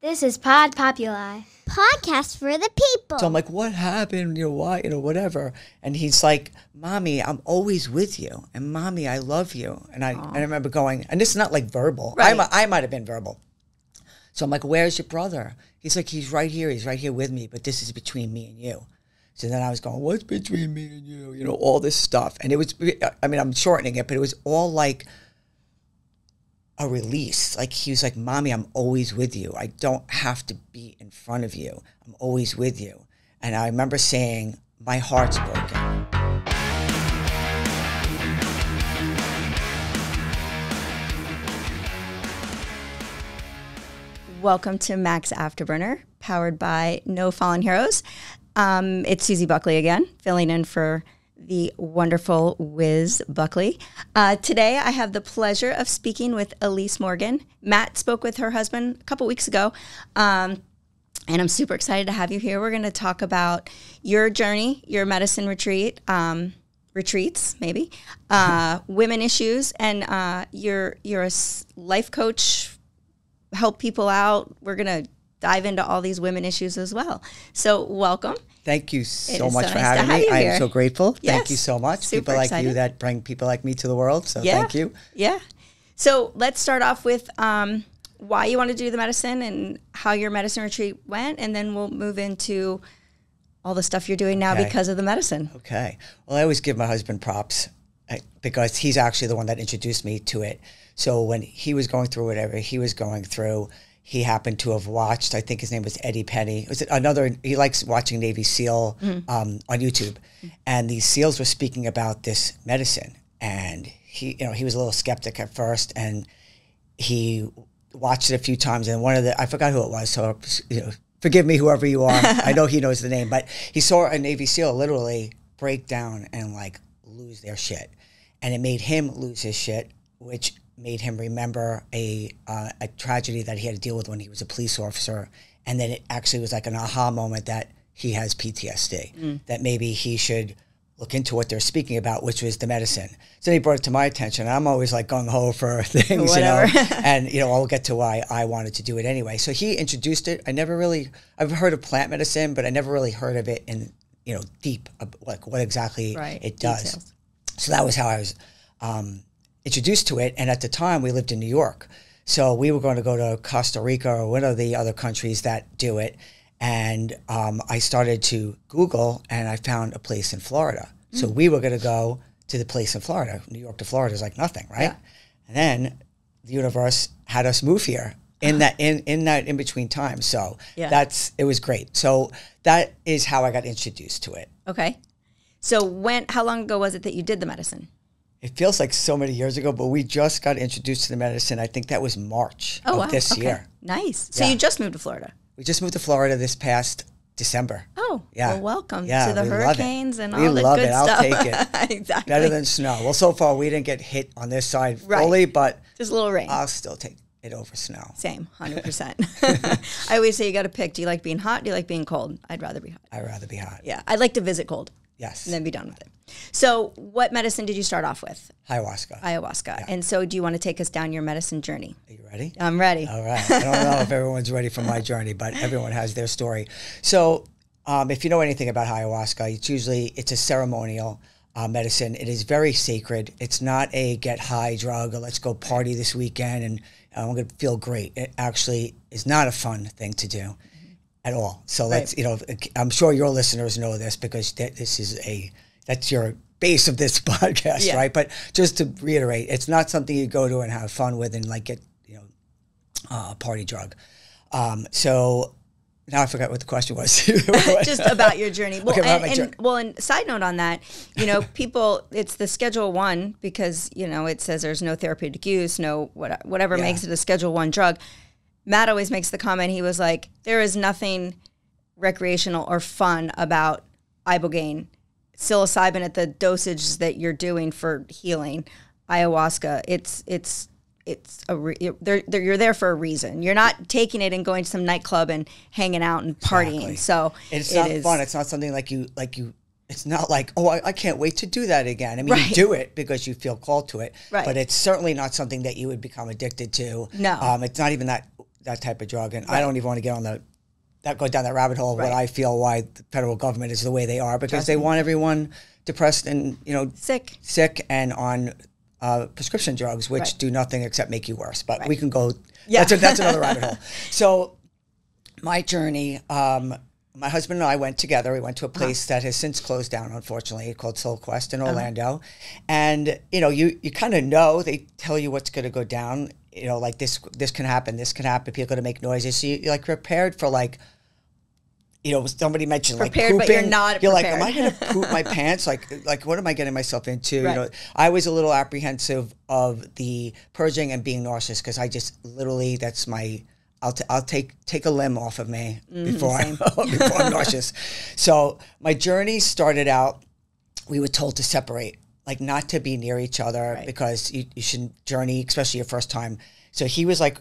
This is Pod Populi. Podcast for the people. So I'm like, what happened? Why? Whatever. And he's like, Mommy, I'm always with you. And Mommy, I love you. And I remember going, and this is not like verbal. Right. I might have been verbal. So I'm like, where's your brother? He's like, he's right here. He's right here with me. But this is between me and you. So then I was going, what's between me and you? All this stuff. And it was, I'm shortening it, but it was all like a release. Like he was like, Mommy, I'm always with you. I don't have to be in front of you. I'm always with you. And I remember saying, my heart's broken. Welcome to Max Afterburner, powered by No Fallen Heroes. It's Susie Buckley again, filling in for the wonderful Wiz Buckley. Today, I have the pleasure of speaking with Elise Morgan. Matt spoke with her husband a couple weeks ago, and I'm super excited to have you here. We're going to talk about your journey, your medicine retreats, maybe, women issues, and you're a life coach, help people out. We're going to dive into all these women issues as well. So welcome. Thank you so much for having me. I am so grateful. Yes. Thank you so much. Super people like excited. you that bring people like me to the world. So thank you. Yeah. So let's start off with why you want to do the medicine and how your medicine retreat went. And then we'll move into all the stuff you're doing now because of the medicine. Okay. Well, I always give my husband props because he's actually the one that introduced me to it. So when he was going through whatever he was going through, he happened to have watched, I think his name was Eddie Penny. He likes watching Navy SEAL on YouTube. And these SEALs were speaking about this medicine. And he was a little skeptic at first, and he watched it a few times. And I forgot who it was, so forgive me, whoever you are. I know he knows the name, but he saw a Navy SEAL literally break down and like lose their shit. And it made him lose his shit, which made him remember a tragedy that he had to deal with when he was a police officer. And then it actually was like an aha moment that he has PTSD, that maybe he should look into what they're speaking about, which was the medicine. So he brought it to my attention. I'm always like gung-ho for things, and, I'll get to why I wanted to do it anyway. So he introduced it. I've heard of plant medicine, but I never really heard of it in, deep, like what exactly it does. Details. So that was how I was introduced to it. And at the time we lived in New York. So we were going to go to Costa Rica or one of the other countries that do it. And I started to Google and I found a place in Florida. So we were going to go to the place in Florida. New York to Florida is like nothing, right? Yeah. And then the universe had us move here in that in between time. So it was great. So that is how I got introduced to it. Okay. So how long ago was it that you did the medicine? It feels like so many years ago, but we just got introduced to the medicine. I think that was March of this year. Nice. So you just moved to Florida? We just moved to Florida this past December. Oh, yeah. Well, welcome to the hurricanes and all the good stuff. We love it. I'll take it. Exactly. Better than snow. Well, so far we didn't get hit on this side fully, but just a little rain. I'll still take it over snow. Same, 100%. I always say you got to pick. Do you like being hot? Do you like being cold? I'd rather be hot. I'd rather be hot. Yeah, I'd like to visit cold. Yes. And then be done with it. So what medicine did you start off with? Ayahuasca. Yeah. And so do you want to take us down your medicine journey? Are you ready? I'm ready. All right. I don't know if everyone's ready for my journey, but everyone has their story. So if you know anything about ayahuasca, it's a ceremonial medicine. It is very sacred. It's not a get high drug or let's go party this weekend and I'm going to feel great. It actually is not a fun thing to do. At all. So let's, I'm sure your listeners know this because that's your base of this podcast, right? But just to reiterate, it's not something you go to and have fun with and like get, a party drug. So now I forgot what the question was. Just about your journey. Well, okay, and side note on that, people, it's the Schedule 1 because, it says there's no therapeutic use, no whatever makes it a Schedule 1 drug. Matt always makes the comment, he was like, there is nothing recreational or fun about ibogaine, psilocybin at the dosages that you're doing for healing, ayahuasca. You're there for a reason. You're not taking it and going to some nightclub and hanging out and partying. Exactly. So it's not fun. It's not something like you. It's not like, I can't wait to do that again. I mean, you do it because you feel called to it, but it's certainly not something that you would become addicted to. No, it's not even that that type of drug. And I don't even want to get on go down that rabbit hole of what I feel why the federal government is the way they are, because they want everyone depressed and, sick and on prescription drugs, which do nothing except make you worse. But we can go, that's another rabbit hole. So my journey, my husband and I went together. We went to a place that has since closed down, unfortunately, called Soul Quest in Orlando. And, you kind of know, they tell you what's going to go down, like this can happen, people are going to make noises. So you're like prepared for like, somebody mentioned prepared, like pooping. But you're not You're prepared. like, am I going to poop my pants? Like what am I getting myself into? I was a little apprehensive of the purging and being nauseous because I just literally, that's my, I'll take a limb off of me before I'm nauseous. So my journey started out, we were told to separate, like not to be near each other because you shouldn't journey, especially your first time. So he was like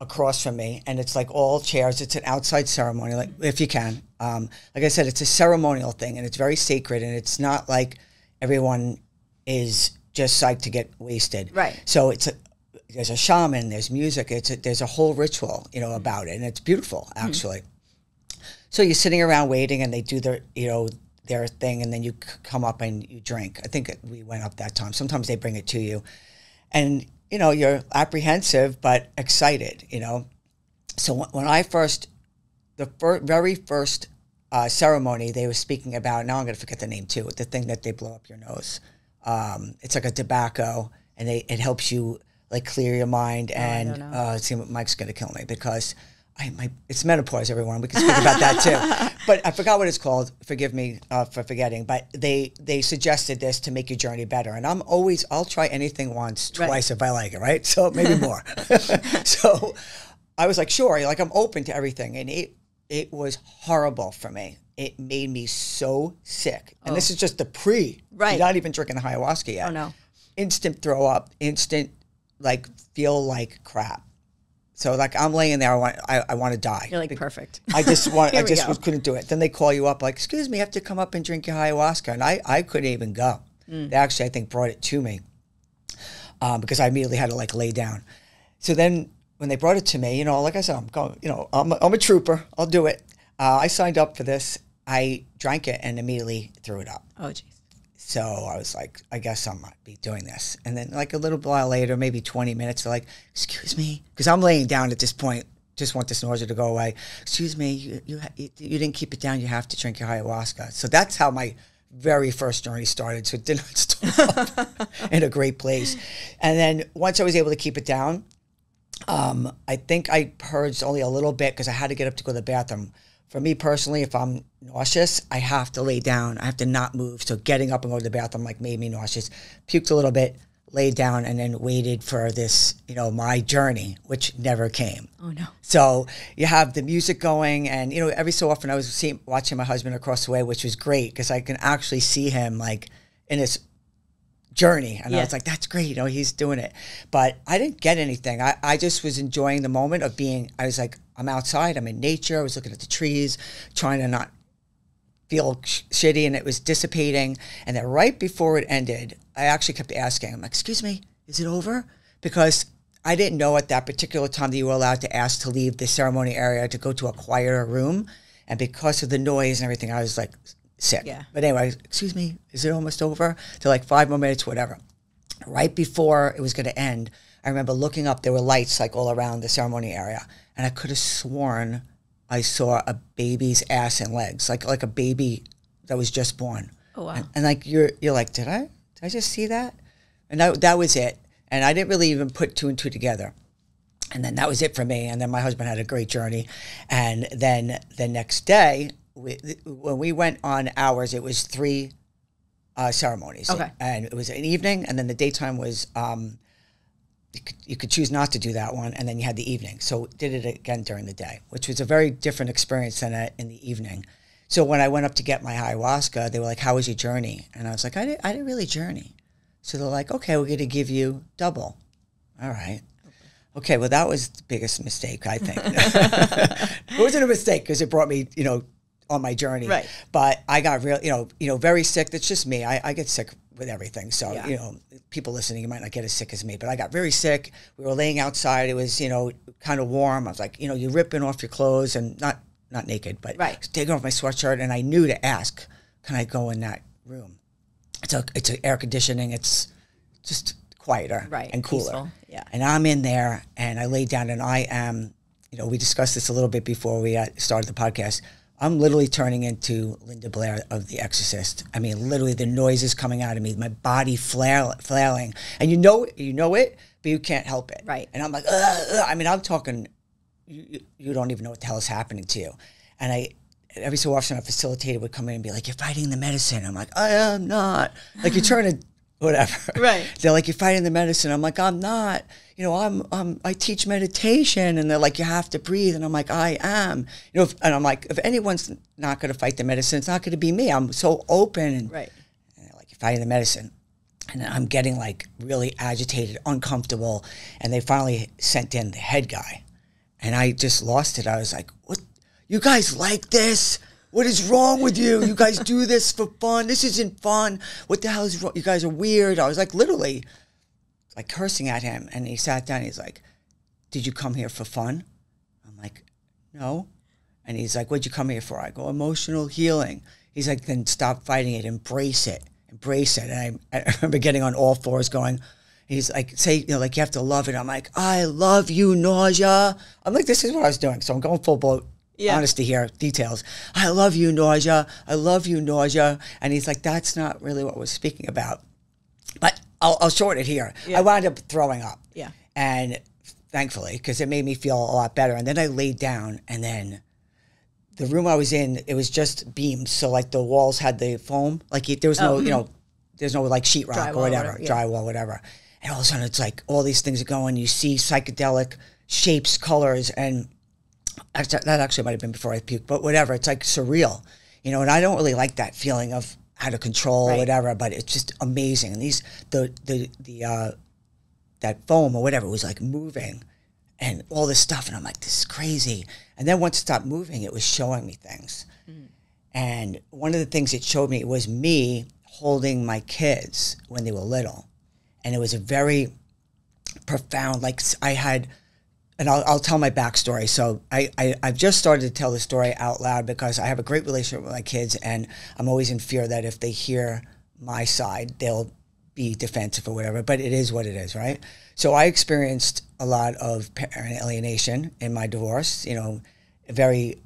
across from me, and it's like all chairs. It's an outside ceremony, like if you can. Like I said, it's a ceremonial thing, and it's very sacred, and it's not like everyone is just psyched to get wasted. Right. So there's a shaman, there's music, there's a whole ritual, about it, and it's beautiful actually. So you're sitting around waiting, and they do their thing, and then you come up and you drink. I think we went up that time. Sometimes they bring it to you, and you're apprehensive but excited, So when I very first ceremony, they were speaking about, now I'm going to forget the name too, the thing that they blow up your nose. It's like a tobacco, and it helps you like clear your mind. And see, Mike's going to kill me because it's menopause, everyone. We can speak about that too. But I forgot what it's called. Forgive me for forgetting. But they suggested this to make your journey better. And I'll try anything once, twice if I like it, right? So maybe more. So I was like, sure. Like I'm open to everything. And it was horrible for me. It made me so sick. And this is just the pre. Right. You're not even drinking the ayahuasca yet. Oh, no. Instant throw up. Instant, like, feel like crap. So like I'm laying there, I want to die. You're like, perfect. I just couldn't do it. Then they call you up like, excuse me, you have to come up and drink your ayahuasca. And I couldn't even go. They actually, I think, brought it to me because I immediately had to like lay down. So then when they brought it to me, like I said, I'm going, I'm a trooper. I'll do it. I signed up for this. I drank it and immediately threw it up. Oh, jeez. So I was like, I guess I might be doing this. And then like a little while later, maybe 20 minutes, they're like, excuse me, because I'm laying down at this point, just want this nausea to go away. Excuse me, you didn't keep it down. You have to drink your ayahuasca. So that's how my very first journey started. So it did not start off in a great place. And then once I was able to keep it down, I think I purged only a little bit because I had to get up to go to the bathroom. For me personally, if I'm nauseous, I have to lay down. I have to not move. So getting up and going to the bathroom like made me nauseous. Puked a little bit, laid down, and then waited for this, my journey, which never came. Oh, no. So you have the music going, and, every so often I was watching my husband across the way, which was great because I can actually see him like in his journey. And I was like, that's great. He's doing it. But I didn't get anything. I just was enjoying the moment of I was like, I'm outside, I'm in nature. I was looking at the trees, trying to not feel shitty, and it was dissipating. And then right before it ended, I actually kept asking, I'm like, excuse me, is it over? Because I didn't know at that particular time that you were allowed to ask to leave the ceremony area to go to a quieter room. And because of the noise and everything, I was like sick. Yeah. But anyway, excuse me, is it almost over? To like 5 more minutes, whatever. Right before it was going to end, I remember looking up, there were lights like all around the ceremony area. And I could have sworn I saw a baby's ass and legs, like a baby that was just born. Oh, wow. And like, you're like, did I just see that? And that was it. And I didn't really even put two and two together. And then that was it for me. And then my husband had a great journey. And then the next day, when we went on ours, it was 3 ceremonies. Okay. And it was an evening, and then the daytime was, you could choose not to do that one, and then you had the evening. So did it again during the day, which was a very different experience than in the evening. So when I went up to get my ayahuasca, they were like, how was your journey? And I was like, I didn't really journey. So they're like, okay, we're going to give you double. All right. Okay, well, that was the biggest mistake, I think. It wasn't a mistake because it brought me, on my journey. Right. But I got real, very sick. That's just me. I get sick with everything. So, Yeah. you know, people listening, you might not get as sick as me, but I got very sick. We were laying outside. It was, you know, kind of warm. I was like, you know, you're ripping off your clothes and not naked, but taking off my sweatshirt. And I knew to ask, can I go in that room? It's air conditioning. It's just quieter and cooler. Peaceful. Yeah. And I'm in there and I lay down and I am, you know, we discussed this a little bit before we started the podcast. I'm literally turning into Linda Blair of The Exorcist. I mean, literally the noises coming out of me, my body flailing. And you know it, but you can't help it. Right. And I'm like, ugh. I mean, I'm talking, you don't even know what the hell is happening to you. And every so often a facilitator would come in and be like, you're fighting the medicine. I'm like, I am not. Like, you're trying to, whatever. Right. They're like, you're fighting the medicine. I'm like, I'm not. You know, I teach meditation, and they're like, you have to breathe, and I'm like, I am. You know, and I'm like, if anyone's not going to fight the medicine, it's not going to be me. I'm so open, and they're like, you're fighting the medicine, and I'm getting like really agitated, uncomfortable, and they finally sent in the head guy, and I just lost it. I was like, what? You guys like this? What is wrong with you? You guys do this for fun. This isn't fun. What the hell is wrong? You guys are weird. I was like, literally, like cursing at him. And he sat down. He's like, did you come here for fun? I'm like, no. And he's like, what'd you come here for? I go, emotional healing. He's like, then stop fighting it. Embrace it. Embrace it. And I remember getting on all fours going, he's like, say, you know, like, you have to love it. I'm like, I love you, nausea. I'm like, this is what I was doing. So I'm going full blown. Yeah. Honesty here, details. I love you, nausea. I love you, nausea. And he's like, that's not really what we're speaking about. But I'll shorten it here. Yeah. I wound up throwing up. Yeah. And thankfully, because it made me feel a lot better. And then I laid down, and then the room I was in, it was just beams. So like the walls had the foam. Like there was no, you know, there's no like sheetrock or whatever, drywall, whatever. And all of a sudden it's like all these things are going. You see psychedelic shapes, colors, and that actually might have been before I puked, but whatever. It's like surreal, you know. And I don't really like that feeling of out of control or whatever. But it's just amazing. And that foam or whatever was like moving, and all this stuff. And I'm like, this is crazy. And then once it stopped moving, it was showing me things. And one of the things it showed me was me holding my kids when they were little, and it was a very profound. Like I had. And I'll tell my backstory. So I've just started to tell the story out loud because I have a great relationship with my kids, and I'm always in fear that if they hear my side, they'll be defensive or whatever. But it is what it is, right? So I experienced a lot of parent alienation in my divorce, you know, a very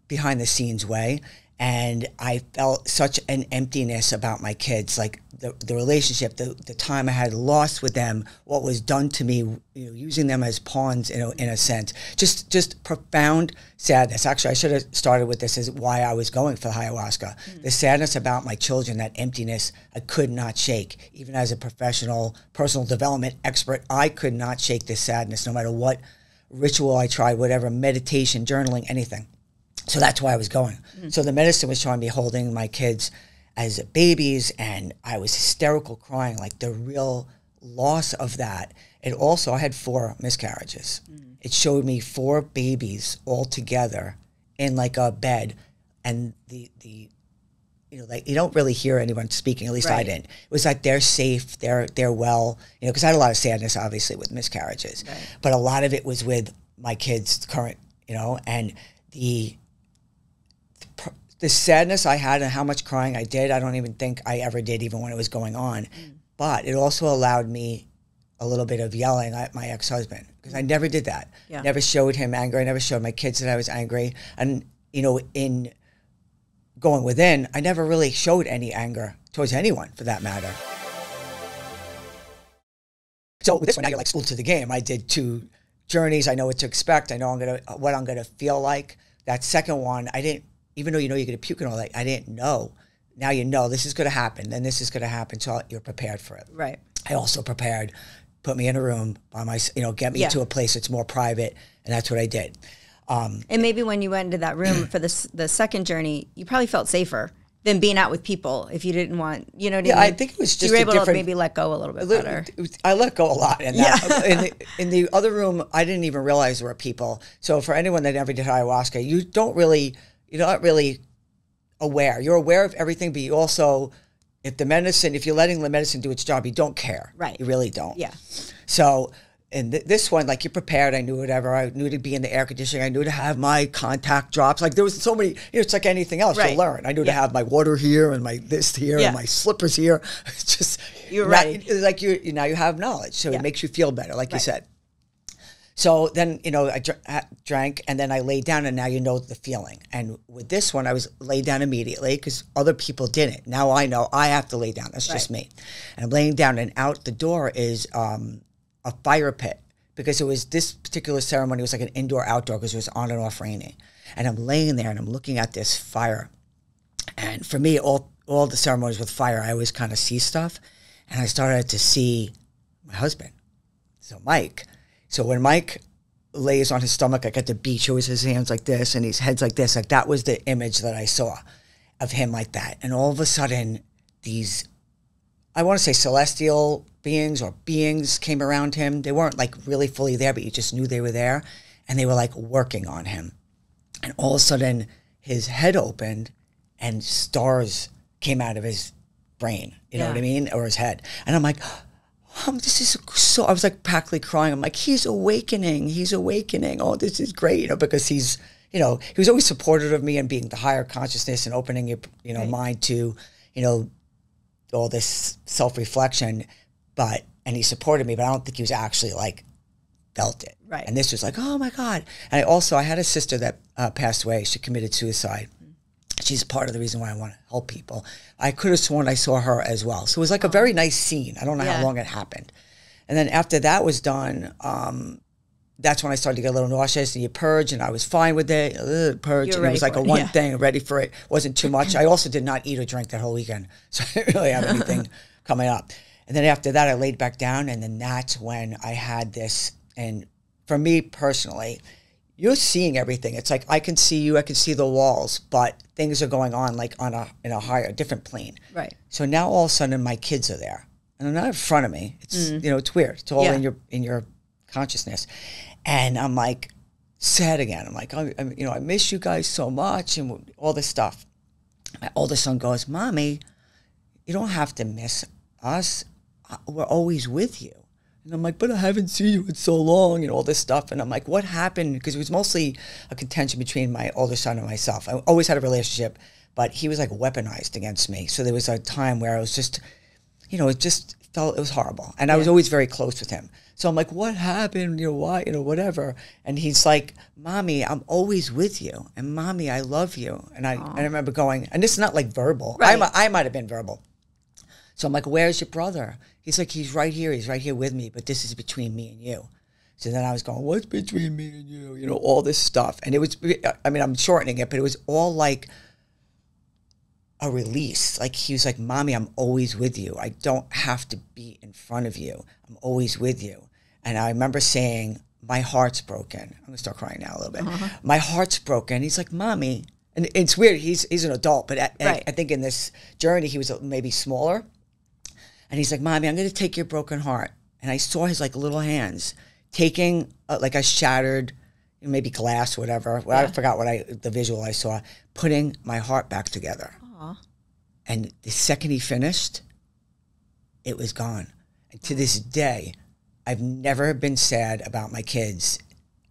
behind the scenes way. And I felt such an emptiness about my kids, like the relationship, the time I had lost with them, what was done to me, you know, using them as pawns, you know, in a sense, just profound sadness. Actually, I should have started with this as why I was going for the ayahuasca. The sadness about my children, that emptiness, I could not shake. Even as a professional personal development expert, I could not shake this sadness, no matter what ritual I tried, whatever, meditation, journaling, anything. So that's why I was going. So the medicine was showing me holding my kids as babies, and I was hysterical crying, like the real loss of that. It also, I had 4 miscarriages. It showed me 4 babies all together in like a bed, and the you know, like you don't really hear anyone speaking, at least I didn't. It was like they're safe, they're well, you know, because I had a lot of sadness, obviously, with miscarriages. But a lot of it was with my kids, current, you know, and the sadness I had and how much crying I did, I don't even think I ever did, even when it was going on. But it also allowed me a little bit of yelling at my ex-husband, because I never did that. Never showed him anger. I never showed my kids that I was angry. And, you know, in going within, I never really showed any anger towards anyone, for that matter. So with this one, now you're like school to the game. I did 2 journeys. I know what to expect. I know what I'm gonna feel like. That second one, I didn't. Even though you know you're going to puke and all that, I didn't know. Now you know this is going to happen, then this is going to happen, so you're prepared for it. Right. I also prepared, put me in a room by myself, you know, get me to a place that's more private, and that's what I did. And maybe when you went into that room for the second journey, you probably felt safer than being out with people if you didn't want, you know what I mean? I think it was just you were able to maybe let go a little bit better. I let go a lot. And in the other room, I didn't even realize there were people. So for anyone that never did ayahuasca, you're not really aware. You're aware of everything, but you also, if you're letting the medicine do its job, you don't care. Right. You really don't. Yeah. So, and this one, like, you're prepared. I knew whatever. I knew to be in the air conditioning. I knew to have my contact drops. Like, there was so many, it's like anything else. Right. You'll learn. I knew to have my water here and my this here and my slippers here. It's just, you're right. Like, now you have knowledge. So it makes you feel better, like you said. So then, I drank, and then I laid down, and now you know the feeling. And with this one, I was laid down immediately because other people didn't. Now I know I have to lay down. That's just me. And I'm laying down, and out the door is a fire pit, because it was this particular ceremony was like an indoor-outdoor because it was on and off raining. And I'm laying there, and I'm looking at this fire. And for me, all the ceremonies with fire, I always kind of see stuff. And I started to see my husband, so Mike. So when Mike lays on his stomach, like at the beach, always his hands like this and his head's like this, like that was the image that I saw of him like that. And all of a sudden, these, I want to say celestial beings or beings came around him. They weren't like really fully there, but you just knew they were there. And they were like working on him. And all of a sudden, his head opened and stars came out of his brain, you know what I mean? Or his head. And I'm like, this is so, I was like practically crying. I'm like, he's awakening. Oh, this is great, because he's, he was always supportive of me and being the higher consciousness and opening your, mind to, all this self-reflection. And he supported me, but I don't think he was actually like felt it. Right. And this was like, oh my God. And I had a sister that passed away. She committed suicide. She's part of the reason why I want to help people. I could have sworn I saw her as well. So it was like a very nice scene. I don't know how long it happened. And then after that was done, that's when I started to get a little nauseous, and you purge, and I was fine with it. Purge, and it was like a one thing, ready for it. Wasn't too much. I also did not eat or drink that whole weekend, so I didn't really have anything coming up. And then after that, I laid back down, and then that's when I had this. And for me personally, you're seeing everything. It's like I can see you, I can see the walls, but things are going on like in a higher, different plane. Right. So now all of a sudden my kids are there, and they're not in front of me. It's it's weird. It's all in your consciousness, and I'm like sad again. I'm like, I miss you guys so much, and all this stuff. My oldest son goes, "Mommy, you don't have to miss us. We're always with you." And I'm like, but I haven't seen you in so long, all this stuff. And I'm like, what happened? Because it was mostly a contention between my older son and myself. I always had a relationship, but he was like weaponized against me. So there was a time where I was just, it just felt, it was horrible. And I was always very close with him. So I'm like, what happened? Why, whatever. And he's like, Mommy, I'm always with you. And Mommy, I love you. And I remember going, and this is not like verbal. Right. I might have been verbal. So I'm like, where's your brother? He's like, he's right here. He's right here with me, but this is between me and you. So then I was going, what's between me and you? All this stuff. And it was, I'm shortening it, but it was all like a release. Like he was like, Mommy, I'm always with you. I don't have to be in front of you. I'm always with you. And I remember saying, my heart's broken. I'm going to start crying now a little bit. My heart's broken. He's like, Mommy. And it's weird. He's an adult, but I think in this journey, he was maybe smaller. And he's like, Mommy, I'm going to take your broken heart. And I saw his like little hands taking like a shattered, maybe glass, whatever. Yeah. I forgot the visual I saw, putting my heart back together. Aww. And the second he finished, it was gone. And to this day, I've never been sad about my kids,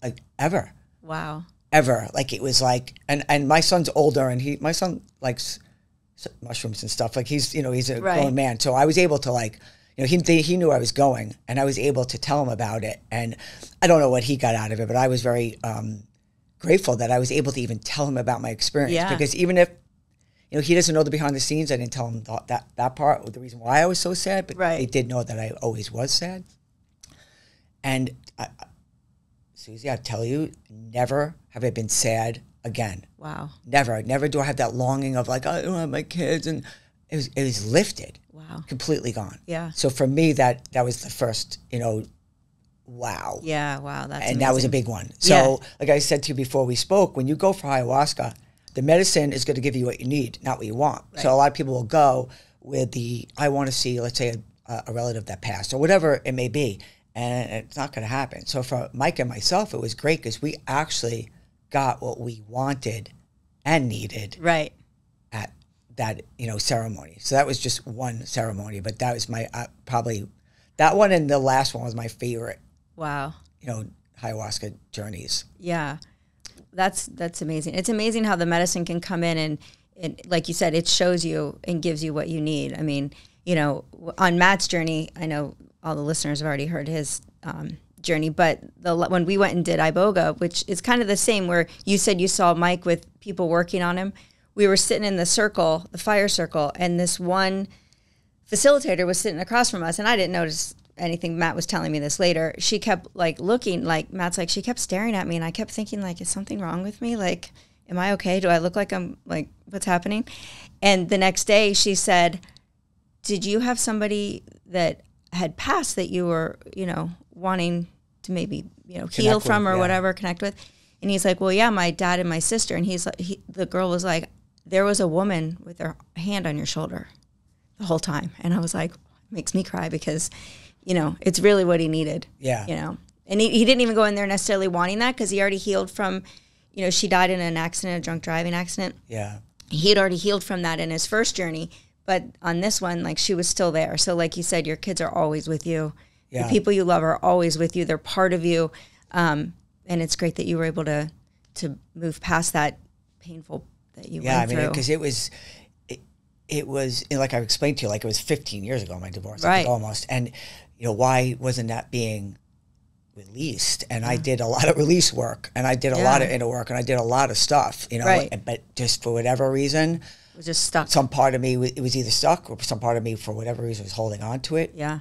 like ever. Wow. Ever. Like it was like, and my son's older, and my son likes mushrooms and stuff. Like he's a grown man. So I was able to like, he knew I was going, and I was able to tell him about it. And I don't know what he got out of it, but I was very grateful that I was able to even tell him about my experience. Yeah. Because even if, he doesn't know the behind the scenes, I didn't tell him that part, the reason why I was so sad, but they did know that I always was sad. And Susie, I tell you, never have I been sad again. Wow. Never do I have that longing of like, I don't have my kids. And it was lifted. Wow. Completely gone. Yeah. So for me, that was the first, wow. Yeah, wow. That's amazing. That was a big one. So like I said to you before we spoke, when you go for ayahuasca, the medicine is going to give you what you need, not what you want. Right. So a lot of people will go with I want to see, let's say, a relative that passed or whatever it may be. And it's not going to happen. So for Mike and myself, it was great because we actually got what we wanted and needed at that, ceremony. So that was just one ceremony, but that was my, probably, that one and the last one was my favorite, Wow. ayahuasca journeys. Yeah. That's amazing. It's amazing how the medicine can come in and like you said, it shows you and gives you what you need. I mean, on Matt's journey, I know all the listeners have already heard his journey, but when we went and did Iboga, which is kind of the same, where you said you saw Mike with people working on him, we were sitting in the circle, the fire circle, and this one facilitator was sitting across from us, and I didn't notice anything. Matt was telling me this later. She kept looking, Matt's she kept staring at me, and I kept thinking is something wrong with me? Am I okay? Do I look like I'm what's happening? And the next day she said, did you have somebody that had passed that you were, wanting to maybe, heal from or whatever, connect with? And he's like, well, yeah, my dad and my sister. And he's like, the girl was like, there was a woman with her hand on your shoulder the whole time. And I was like, it makes me cry because, it's really what he needed. Yeah. And he didn't even go in there necessarily wanting that because he already healed from, she died in an accident, a drunk driving accident. Yeah. He had already healed from that in his first journey. But on this one, she was still there. So like you said, your kids are always with you. Yeah. The people you love are always with you. They're part of you. And it's great that you were able to move past that painful that you went through. Because it was like I explained to you, it was 15 years ago, my divorce, right. Almost. And, why wasn't that being released? And I did a lot of release work, and I did a lot of inner work, and I did a lot of stuff, right. But just for whatever reason, it was just stuck. Some part of me, it was either stuck, or some part of me, for whatever reason, was holding on to it. Yeah.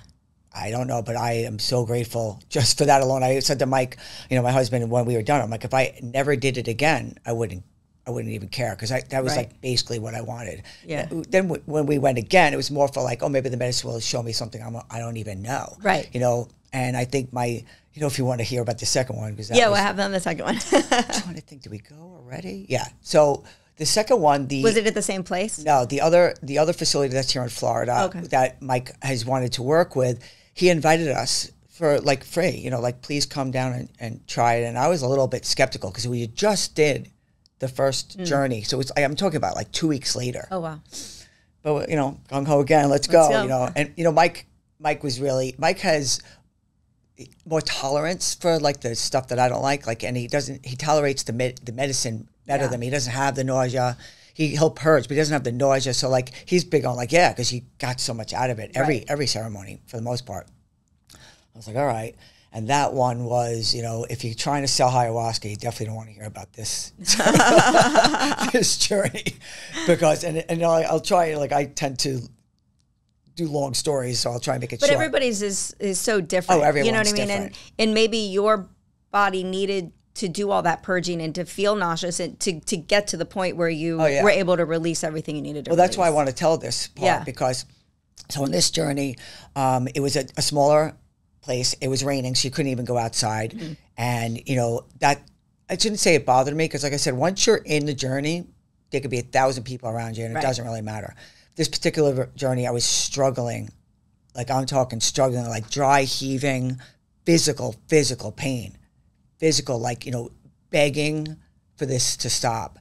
I don't know, but I am so grateful just for that alone. I said to Mike, my husband, when we were done, I'm like, if I never did it again, I wouldn't even care, because that was right. Basically what I wanted. Yeah. Then when we went again, it was more for maybe the medicine will show me something I don't even know. Right. And I think if you want to hear about the second one, because what happened on the second one? I'm trying to think, did we go already? Yeah. So the second one, was it at the same place? No, the other facility that's here in Florida that Mike has wanted to work with, he invited us for free, please come down and try it. And I was a little bit skeptical because we just did the first journey. So I'm talking about 2 weeks later. Oh, wow. But, gung ho again, let's go. And, Mike has more tolerance for the stuff that I don't like, and he tolerates the medicine better than me. He doesn't have the nausea. He'll purge, but he doesn't have the nausea. So he's big on because he got so much out of it every ceremony for the most part. I was like, all right. And that one was, if you're trying to sell ayahuasca, you definitely don't want to hear about this this journey, because I'll try, I tend to do long stories, so I'll try and make it short. But everybody's is so different. Oh, everyone's you know what I mean? different. And maybe your body needed to do all that purging and to feel nauseous and to get to the point where you were able to release everything you needed to release. That's why I want to tell this part, because so in this journey, it was a smaller place. It was raining, so you couldn't even go outside. Mm-hmm. And, that, I shouldn't say it bothered me, because like I said, once you're in the journey, there could be 1,000 people around you, and it doesn't really matter. This particular journey, I was struggling, I'm talking struggling, dry heaving, physical pain, begging for this to stop.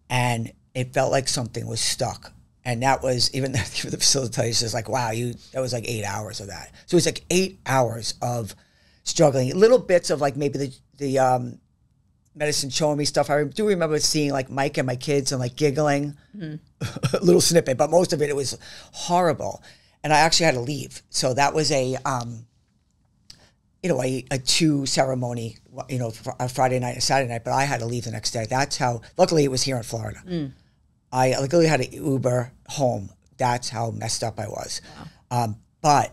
And it felt like something was stuck. And that was, even the facilitator says, wow, that was 8 hours of that. So it was 8 hours of struggling. Little bits of maybe the medicine showing me stuff. I do remember seeing Mike and my kids and giggling, a little snippet, but most of it was horrible. And I actually had to leave. So that was a 2 ceremony, for a Friday night and Saturday night, but I had to leave the next day. That's how, luckily it was here in Florida. I luckily had an Uber home. That's how messed up I was. Wow. But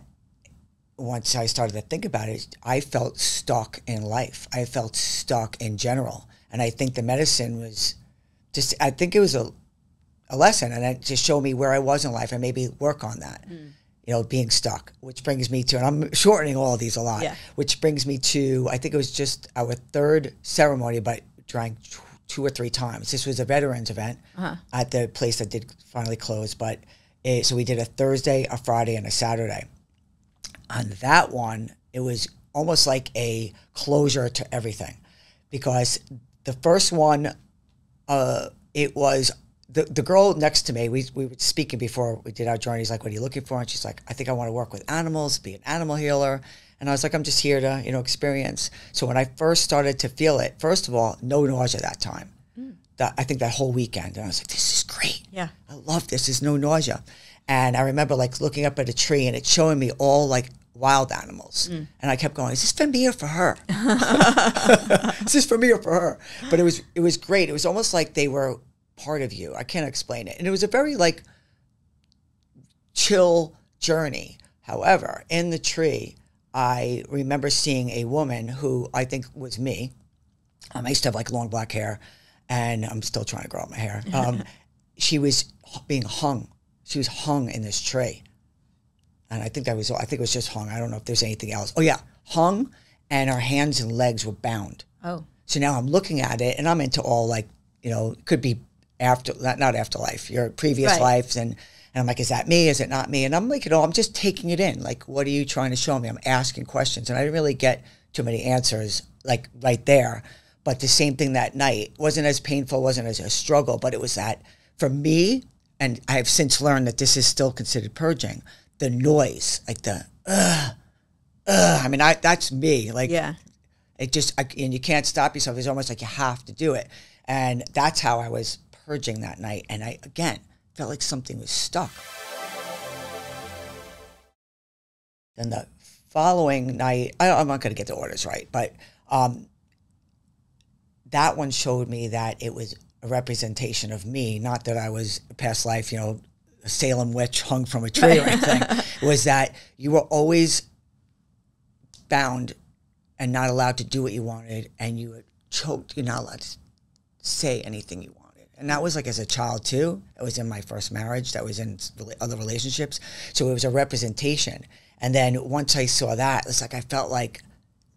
once I started to think about it, I felt stuck in life. I felt stuck in general. And I think the medicine was just, I think it was a lesson, and it just showed me where I was in life and maybe work on that, being stuck, which brings me to, and I'm shortening all of these a lot, which brings me to, I think it was just our third ceremony, but drank 2 or 3 times. This was a veterans event at the place that did finally close. But so we did a Thursday, a Friday, and a Saturday. On that one, it was almost like a closure to everything, because the first one, it was the girl next to me, we were speaking before we did our journey. He's like, what are you looking for? And she's like, I think I want to work with animals, be an animal healer. And I was like, I'm just here to, experience. So when I first started to feel it, first of all, no nausea that time. I think that whole weekend. And I was like, this is great. Yeah. I love this. There's no nausea. And I remember like looking up at a tree and it's showing me all like wild animals. And I kept going, is this for me or for her? Is this for me or for her? But it was great. It was almost like they were part of you. I can't explain it. And it was a very like chill journey. However, in the tree, I remember seeing a woman who I think was me. I used to have like long black hair, and I'm still trying to grow out my hair. She was being hung. She was hung in this tree. And I think it was just hung. I don't know if there's anything else. Oh yeah, hung, and her hands and legs were bound. Oh. So now I'm looking at it, and I'm into all like, it could be not afterlife, your previous lives, and I'm like, is that me? Is it not me? And I'm like, I'm just taking it in. Like, what are you trying to show me? I'm asking questions, and I didn't really get too many answers like right there. But the same thing that night wasn't as painful, wasn't as a struggle, but it was that for me, and I have since learned that this is still considered purging, the noise, like the, I mean, that's me. Like, it just, and you can't stop yourself. It's almost like you have to do it. And that's how I was purging that night. And I, again, felt like something was stuck. Then the following night, I'm not going to get the orders right, but that one showed me that it was a representation of me, not that I was a past life, a Salem witch hung from a tree or anything. It was that you were always bound and not allowed to do what you wanted, and you were choked. You're not allowed to say anything you wanted. And that was like as a child too. It was in my first marriage. That was in other relationships. So it was a representation. And then once I saw that, it's like I felt like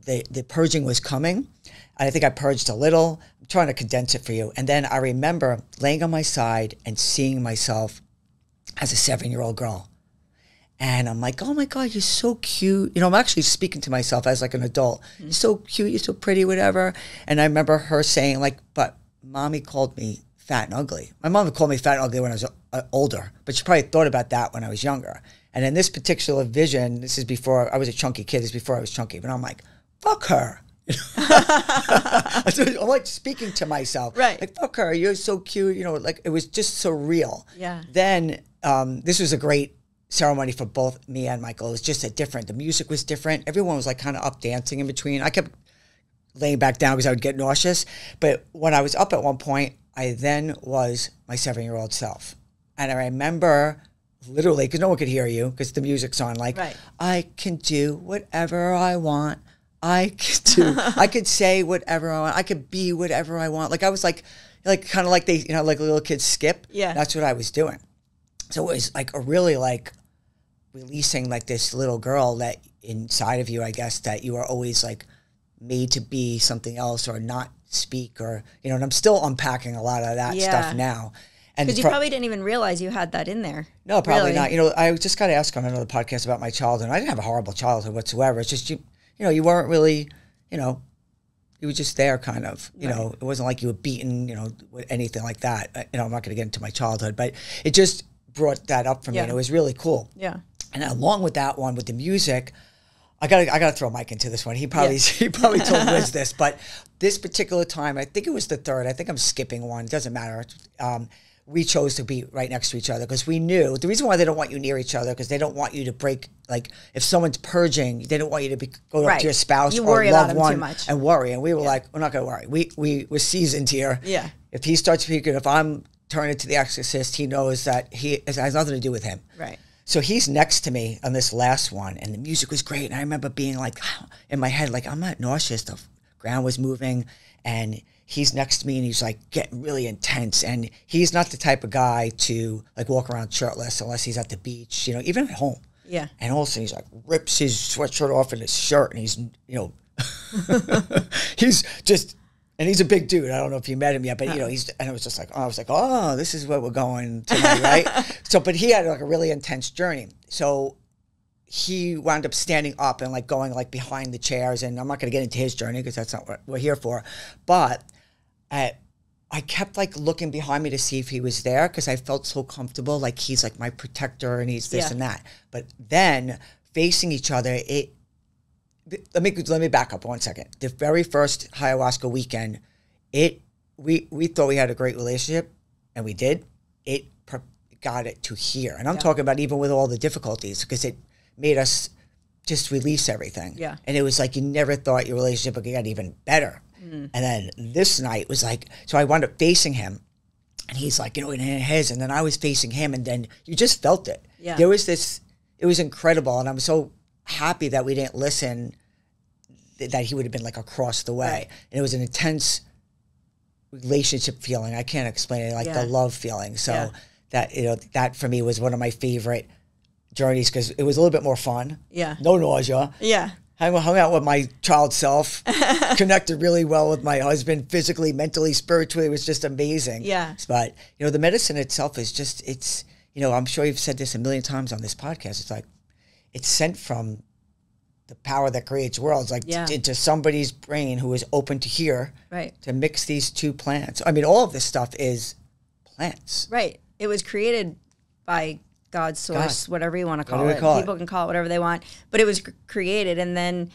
the purging was coming. And I think I purged a little. I'm trying to condense it for you. And then I remember laying on my side and seeing myself as a 7-year-old girl. And I'm like, oh my God, you're so cute. I'm actually speaking to myself as like an adult. You're so cute, you're so pretty, whatever. And I remember her saying like, but mommy called me fat and ugly. My mom called me fat and ugly when I was older, but she probably thought about that when I was younger. And in this particular vision, this is before I was a chunky kid, this is before I was chunky, but I'm like, fuck her. I'm like speaking to myself. Right. Like, fuck her, you're so cute. Like it was just surreal. Yeah. Then this was a great ceremony for both me and Michael. It was just the music was different. Everyone was like kind of up dancing in between. I kept laying back down because I would get nauseous. But when I was up at one point, I then was my 7-year-old self. And I remember literally, because no one could hear you because the music's on, like, I can do whatever I want. I could say whatever I want. I could be whatever I want. Like I was like kind of like they, like little kids skip. Yeah. That's what I was doing. So it was like a really like releasing like this little girl that inside of you, I guess, that you are always like made to be something else or not speak or, and I'm still unpacking a lot of that stuff now. Because you probably didn't even realize you had that in there. No, probably not. I just got asked on another podcast about my childhood. I didn't have a horrible childhood whatsoever. It's just, you weren't really, you were just there kind of, it wasn't like you were beaten, anything like that. I'm not going to get into my childhood, but it just brought that up for me and it was really cool. Yeah. And along with that one, with the music, I gotta throw Mike into this one. He probably told Liz this, but this particular time, I think it was the third. I think I'm skipping one. It doesn't matter. We chose to be right next to each other because we knew the reason why they don't want you near each other because they don't want you to break. Like if someone's purging, they don't want you to go up to your spouse or loved one and worry. And we were like, we're not going to worry. We were seasoned here. Yeah. If he starts speaking, if I'm turning to the exorcist, he knows that it has nothing to do with him. Right. So he's next to me on this last one, and the music was great. And I remember being like, in my head, like I'm not nauseous. The ground was moving, and he's next to me and he's like getting really intense. And he's not the type of guy to like walk around shirtless unless he's at the beach, even at home. Yeah. And all of a sudden he's like rips his sweatshirt off and his shirt and he's, he's just, and he's a big dude. I don't know if you met him yet, but and it was just like, oh, this is where we're going tonight, right? So, but he had like a really intense journey. So he wound up standing up and like going like behind the chairs, and I'm not going to get into his journey because that's not what we're here for. But I I kept like looking behind me to see if he was there because I felt so comfortable. Like he's like my protector and he's this and that. But then facing each other, let me back up 1 second. The very first ayahuasca weekend, we thought we had a great relationship, and we did. It got it to here, and I'm talking about even with all the difficulties, because it made us just release everything. Yeah, and it was like you never thought your relationship would get even better. And then this night was like, so I wound up facing him, and he's like, in his, and then I was facing him, and then you just felt it. Yeah, there was this. It was incredible, and I'm so happy that we didn't listen. That he would have been like across the way, and it was an intense relationship feeling. I can't explain it, like the love feeling. So that for me was one of my favorite journeys because it was a little bit more fun. Yeah, no nausea. Yeah. Hung out with my child self, connected really well with my husband, physically, mentally, spiritually. It was just amazing. Yeah. But, the medicine itself is just, it's, I'm sure you've said this a million times on this podcast. It's like, it's sent from the power that creates worlds, like into somebody's brain who is open to hear, right, to mix these two plants. I mean, all of this stuff is plants. Right. It was created by God's source, whatever you want to call it. People can call it whatever they want, but it was created, and then,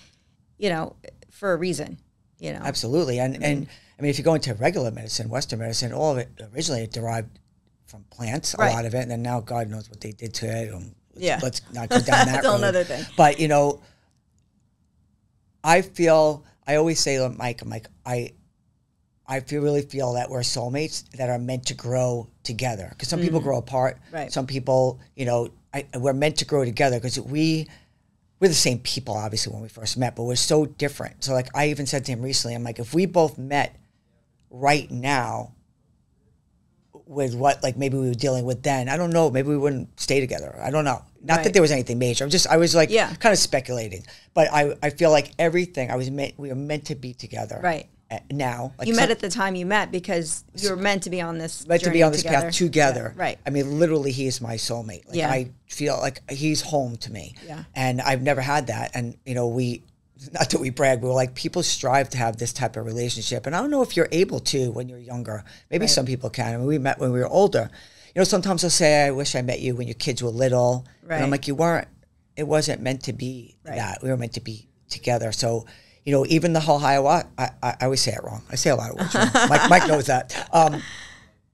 for a reason, Absolutely. And I mean, if you go into regular medicine, Western medicine, all of it originally derived from plants, a lot of it, and then now God knows what they did to it. Let's not go down that That's road. Another thing. But, I always say to Mike, I'm like, I really feel that we're soulmates that are meant to grow together. Because some people grow apart. Right. Some people, we're meant to grow together because we're the same people, obviously, when we first met, but we're so different. So, like, I even said to him recently, I'm like, if we both met right now with what, like, maybe we were dealing with then, I don't know, maybe we wouldn't stay together. I don't know. Not that there was anything major. I was like, kind of speculating. But I feel like everything, we were meant to be together. Right. Now, like you met at the time you met because you were meant to be on this path together. Yeah, right. I mean, literally, he is my soulmate. Like, I feel like he's home to me. Yeah. And I've never had that. And not that we brag, but we're like, people strive to have this type of relationship. And I don't know if you're able to when you're younger. Maybe some people can. I mean, we met when we were older. Sometimes they'll say, I wish I met you when your kids were little. Right. And I'm like, you weren't. It wasn't meant to be that. We were meant to be together. So. Even the whole ayahuasca, I always say it wrong. I say a lot of words wrong. Mike knows that.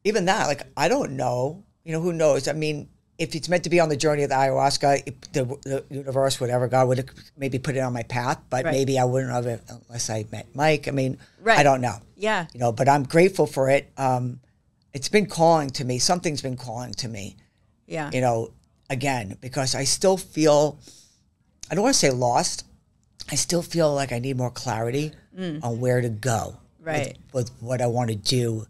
Even that, like, I don't know. Who knows? I mean, if it's meant to be on the journey of the ayahuasca, the universe, whatever, God would have maybe put it on my path, but maybe I wouldn't have it unless I met Mike. I mean, I don't know. Yeah. But I'm grateful for it. It's been calling to me. Something's been calling to me. Yeah. Again, because I still feel, I don't want to say lost. I still feel like I need more clarity on where to go with what I want to do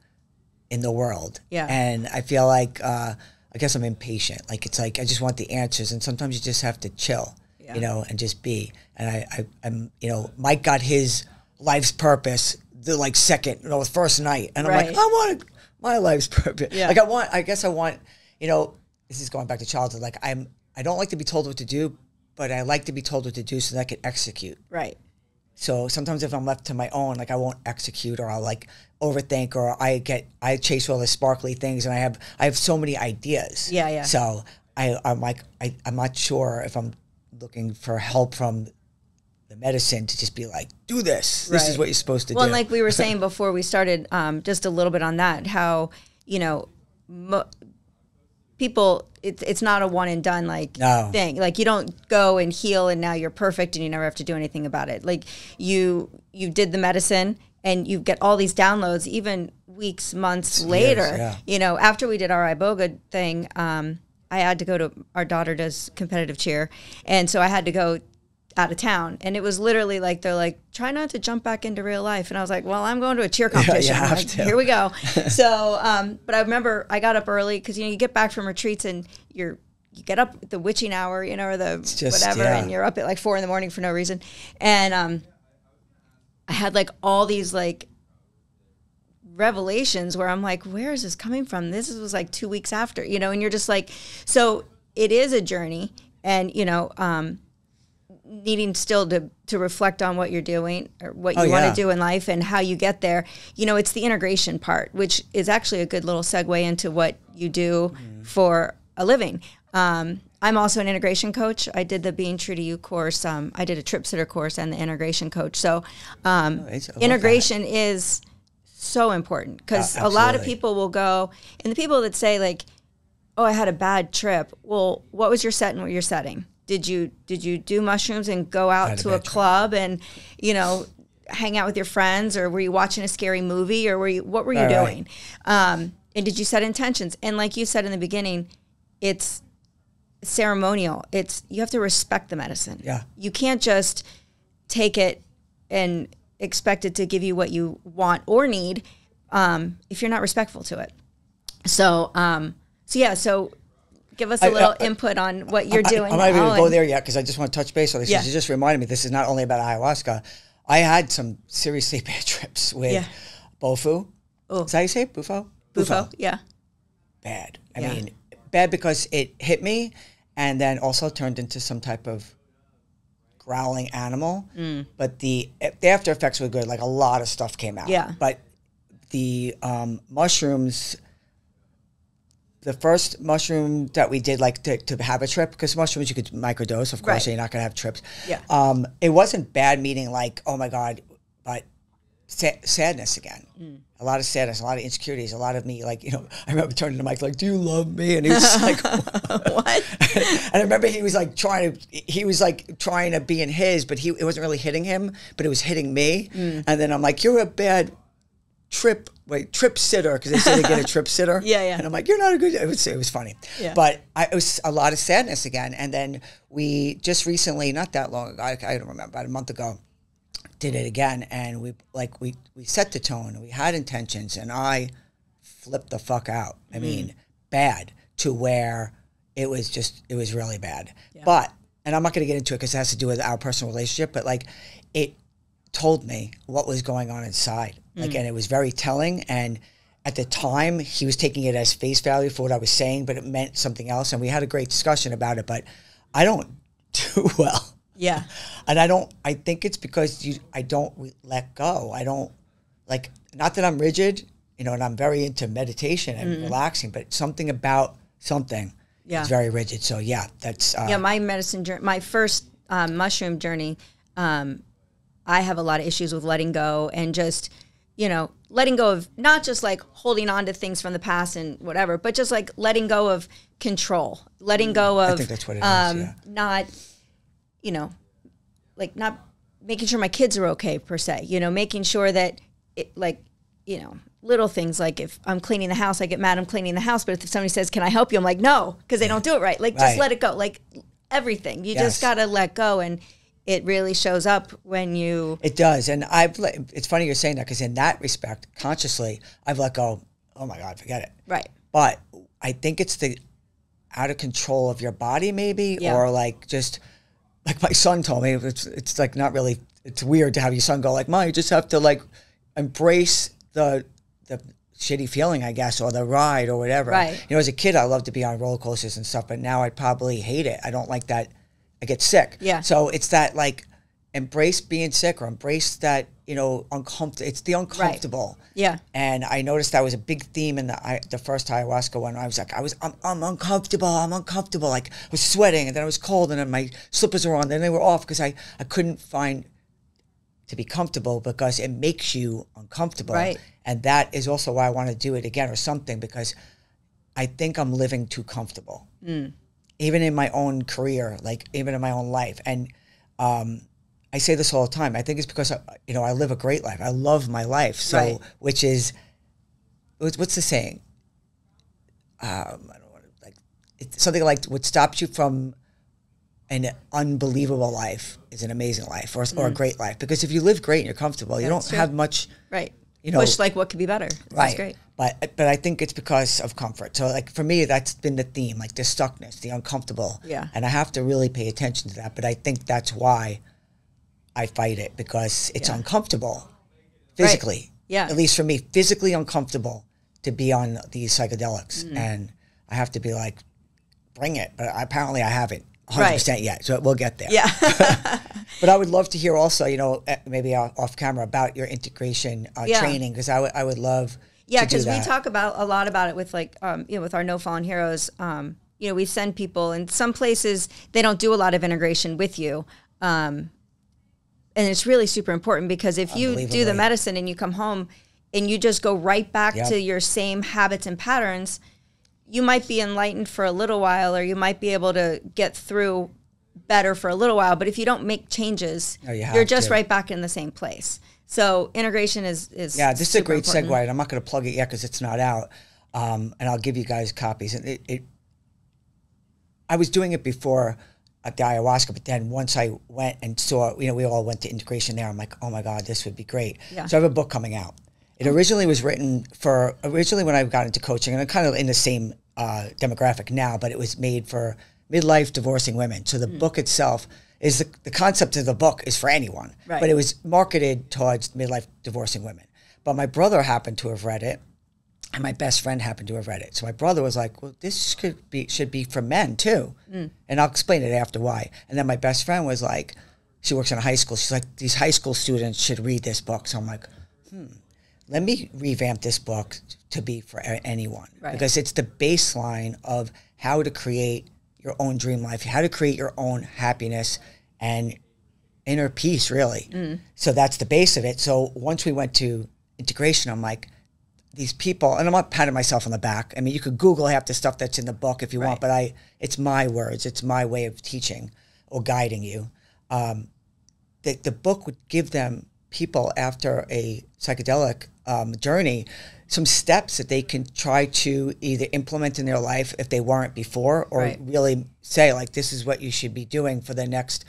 in the world. Yeah. And I feel like, I guess I'm impatient. Like, it's like, I just want the answers. And sometimes you just have to chill, and just be. And I'm, Mike got his life's purpose the first night. And I'm like, I want my life's purpose. Yeah. Like, I guess I want, this is going back to childhood. Like, I don't like to be told what to do, but I like to be told what to do so that I can execute. Right. So sometimes if I'm left to my own, like, I won't execute, or I'll like overthink, or I chase all the sparkly things, and I have so many ideas. Yeah, yeah. So I'm like, I'm not sure if I'm looking for help from the medicine to just be like, do this. This is what you're supposed to do. Well, like we were saying before we started, just a little bit on that, how, people, it's not a one and done thing. Like, you don't go and heal and now you're perfect and you never have to do anything about it. Like, you did the medicine and you get all these downloads even weeks, months later. Yeah. After we did our iboga thing, I had to go to, our daughter does competitive cheer, and so I had to go out of town, and it was literally like, they're like, try not to jump back into real life. And I was like, well, I'm going to a cheer competition. Here we go. So, but I remember I got up early because, you get back from retreats and you get up at the witching hour, or the whatever, and you're up at like 4 a.m. for no reason. And I had like all these like revelations where I'm like, where is this coming from? This was like 2 weeks after, and you're just like, so it is a journey. And, needing still to reflect on what you're doing or what you want to do in life and how you get there, you know, it's the integration part, which is actually a good little segue into what you do for a living. I'm also an integration coach. I did the Being True to You course. I did a trip sitter course and the integration coach. So integration is so important because a lot of people will go, and the people that say like, oh, I had a bad trip. Well, what was your set and what your setting? Did you do mushrooms and go out to a club and, you know, hang out with your friends, or were you watching a scary movie, or what were you doing? And did you set intentions? And like you said in the beginning, it's ceremonial. You have to respect the medicine. Yeah. You can't just take it and expect it to give you what you want or need if you're not respectful to it. So give us a little input on what you're doing. I'm not even going to go there yet because I just want to touch base on this. You just reminded me, this is not only about ayahuasca. I had some seriously bad trips with Bofu. Oh. Is that how you say it? Bufo? Bufo, yeah. Bad. I mean, bad because it hit me and then also turned into some type of growling animal. But the after effects were good. Like a lot of stuff came out. Yeah. But the mushrooms, the first mushroom that we did, like to have a trip, because mushrooms you could microdose, of course, so you're not going to have trips. Yeah. It wasn't bad, meaning like, oh my God, but sadness again. A lot of sadness, a lot of insecurities, a lot of me, like, you know, I remember turning to Mike, like, do you love me? And he was like, what? And I remember he was like trying to be in his, but it wasn't really hitting him, but it was hitting me. And then I'm like, you're a bad trip sitter, because they say they get a trip sitter. Yeah. And I'm like, you're not a good. It was funny. Yeah. But it was a lot of sadness again. And then we just recently, not that long ago, I don't remember, about a month ago, did it again, and we set the tone, we had intentions, and I flipped the fuck out. I mean, bad, to where it was really bad. Yeah. But, and I'm not going to get into it because it has to do with our personal relationship, but like, it told me what was going on inside. Like, and it was very telling. And at the time, he was taking it as face value for what I was saying, but it meant something else. And we had a great discussion about it, but I don't do well. Yeah. And I think it's because I don't let go. I don't, like, not that I'm rigid, you know, and I'm very into meditation and relaxing, but something about something is very rigid. So yeah, that's. My medicine journey, my first mushroom journey, I have a lot of issues with letting go and just, you know, letting go of not just like holding on to things from the past and whatever, but just like letting go of control, letting go of, I think that's what it is, not, you know, like not making sure my kids are okay per se, you know, making sure that it, like, you know, little things like if I'm cleaning the house, I get mad I'm cleaning the house, but if somebody says, can I help you? I'm like, no, because they don't do it right. Like, just let it go. Like everything, you just got to let go. And it really shows up when you... It does. And it's funny you're saying that, because in that respect, consciously, I've let go, oh my God, forget it. Right. But I think it's the out of control of your body maybe, or like just, like my son told me, it's like not really, it's weird to have your son go like, Mom, you just have to like embrace the shitty feeling, I guess, or the ride or whatever. Right. You know, as a kid, I loved to be on roller coasters and stuff, but now I'd probably hate it. I don't like that. I get sick. Yeah. So it's that, like, embrace being sick, or embrace that, you know, uncomfortable. It's the uncomfortable. Right. Yeah. And I noticed that was a big theme in the first ayahuasca one. I was like, I'm uncomfortable. I'm uncomfortable. Like, I was sweating, and then I was cold, and then my slippers were on, then they were off, because I couldn't find to be comfortable, because it makes you uncomfortable. Right. And that is also why I want to do it again or something, because I think I'm living too comfortable. Even in my own career, like even in my own life. And I say this all the time. I think it's because, you know, I live a great life. I love my life. So, which is, what's the saying? I don't want to, like, it's something like what stops you from an unbelievable life is an amazing life, or a great life. Because if you live great and you're comfortable, you don't have much. Right. You know, which, like, what could be better? That's great. But I think it's because of comfort. So, like, for me, that's been the theme, like the stuckness, the uncomfortable. Yeah. And I have to really pay attention to that. But I think that's why I fight it, because it's uncomfortable physically. Right. Yeah. At least for me, physically uncomfortable to be on these psychedelics. And I have to be like, bring it. But apparently I haven't. 100% yet, so we'll get there. Yeah. But I would love to hear also, maybe off camera about your integration training, because I would love Yeah, to do because we that. talk about a lot about it with with our No Fallen Heroes. We send people, in some places they don't do a lot of integration with you. And it's really super important, because if you do the medicine and you come home and you just go right back to your same habits and patterns, you might be enlightened for a little while, or you might be able to get through better for a little while. But if you don't make changes, you're just right back in the same place. So integration is this is a great segue. And I'm not going to plug it yet because it's not out. And I'll give you guys copies. And I was doing it before at the ayahuasca, but then once I went and saw, we all went to integration there. I'm like, oh my God, this would be great. Yeah. So I have a book coming out. It originally was written when I got into coaching, and I'm kind of in the same demographic now, but it was made for midlife divorcing women. So the book itself is the concept of the book is for anyone, but it was marketed towards midlife divorcing women. But my brother happened to have read it, and my best friend happened to have read it. So my brother was like, well, this should be for men too. And I'll explain it after why. And then my best friend was like, she works in a high school. She's like, these high school students should read this book. So I'm like, let me revamp this book to be for anyone, because it's the baseline of how to create your own dream life, how to create your own happiness and inner peace, really. So that's the base of it. So once we went to integration, I'm like, these people, and I'm not patting myself on the back. I mean, you could Google half the stuff that's in the book if you want, but it's my words, it's my way of teaching or guiding you. The book would give them, people after a psychedelic journey, some steps that they can try to either implement in their life if they weren't before, or really say, like, this is what you should be doing for the next